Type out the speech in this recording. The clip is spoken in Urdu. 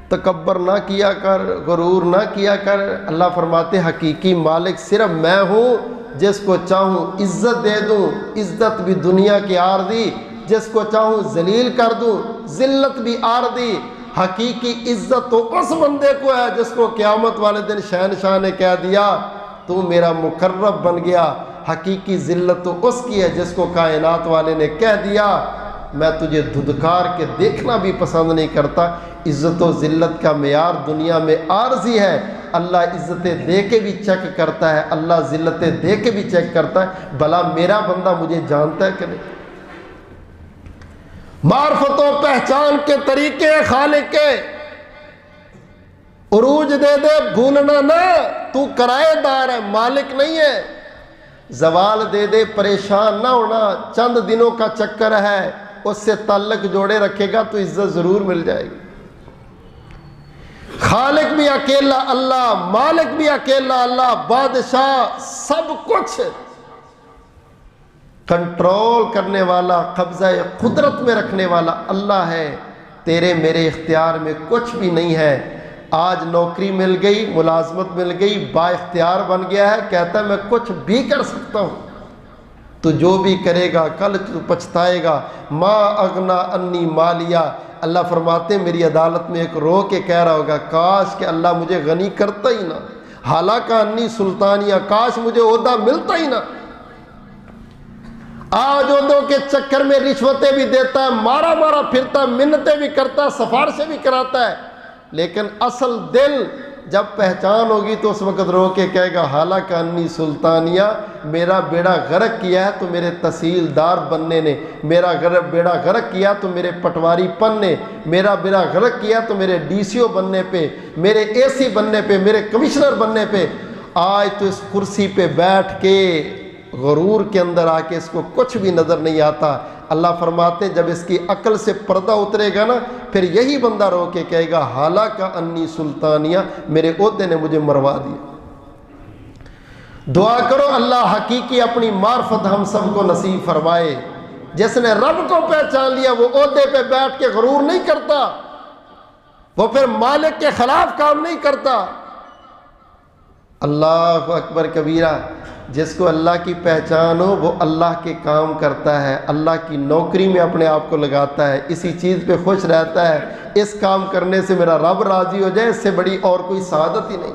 تکبر نہ کیا کر، غرور نہ کیا کر۔ اللہ فرماتے حقیقی مالک صرف میں ہوں، جس کو چاہوں عزت دے دوں، عزت بھی دنیا کی عارضی، جس کو چاہوں ذلیل کر دوں، ذلت بھی عارضی۔ حقیقی عزت تو اس بندے کو ہے جس کو قیامت والے دن شہنشاہ نے کہہ دیا تو میرا مقرب بن گیا۔ حقیقی ذلت تو اس کی ہے جس کو کائنات والے نے کہہ دیا میں تجھے دھدکار کے دیکھنا بھی پسند نہیں کرتا۔ عزت و ذلت کا معیار دنیا میں عارضی ہے۔ اللہ عزتیں دے کے بھی چیک کرتا ہے، اللہ ذلتیں دے کے بھی چیک کرتا ہے بھلا میرا بندہ مجھے جانتا ہے کہ نہیں۔ معرفت و پہچان کے طریقے خالق کے، عروج دے دے بھولنا نہ، تو کرائے دار ہے مالک نہیں ہے۔ زوال دے دے پریشان نہ ہونا، چند دنوں کا چکر ہے، اس سے تعلق جوڑے رکھے گا تو عزت ضرور مل جائے گی۔ خالق بھی اکیلا اللہ، مالک بھی اکیلا اللہ، بادشاہ سب کچھ کنٹرول کرنے والا، قبضہ قدرت میں رکھنے والا اللہ ہے۔ تیرے میرے اختیار میں کچھ بھی نہیں ہے۔ آج نوکری مل گئی، ملازمت مل گئی، با اختیار بن گیا ہے، کہتا ہے میں کچھ بھی کر سکتا ہوں۔ تو جو بھی کرے گا کل تو پچھتائے گا۔ ما اغنا انی مالیہ، اللہ فرماتے میری عدالت میں ایک رو کے کہہ رہا ہوگا کاش کہ اللہ مجھے غنی کرتا ہی نہ، حالانکہ انی سلطانیہ، کاش مجھے عہدہ ملتا ہی نہ۔ آج عہدوں کے چکر میں رشوتیں بھی دیتا ہے، مارا مارا پھرتا ہے، منتیں بھی کرتا ہے، سفارشیں بھی کراتا ہے، لیکن اصل دل جب پہچان ہوگی تو اس وقت رو کے کہے گا حالانکہ انی سلطانیہ، میرا بیڑا غرق کیا ہے تو میرے تحصیلدار بننے نے، میرا بیڑا غرق کیا تو میرے پٹواری پن نے، میرا بیڑا غرق کیا تو میرے ڈی سی او بننے پہ، میرے اے سی بننے پہ، میرے کمشنر بننے پہ۔ آج تو اس کرسی پہ بیٹھ کے غرور کے اندر آ کے اس کو کچھ بھی نظر نہیں آتا۔ اللہ فرماتے ہیں جب اس کی عقل سے پردہ اترے گا نا پھر یہی بندہ رو کے کہے گا حالانکہ انی سلطانیہ، میرے عہدے نے مجھے مروا دیا۔ دعا کرو اللہ حقیقی اپنی معرفت ہم سب کو نصیب فرمائے۔ جس نے رب کو پہچان لیا وہ عہدے پہ بیٹھ کے غرور نہیں کرتا، وہ پھر مالک کے خلاف کام نہیں کرتا۔ اللہ اکبر کبیرہ۔ جس کو اللہ کی پہچان ہو وہ اللہ کے کام کرتا ہے، اللہ کی نوکری میں اپنے آپ کو لگاتا ہے، اسی چیز پہ خوش رہتا ہے، اس کام کرنے سے میرا رب راضی ہو جائے، اس سے بڑی اور کوئی سعادت ہی نہیں۔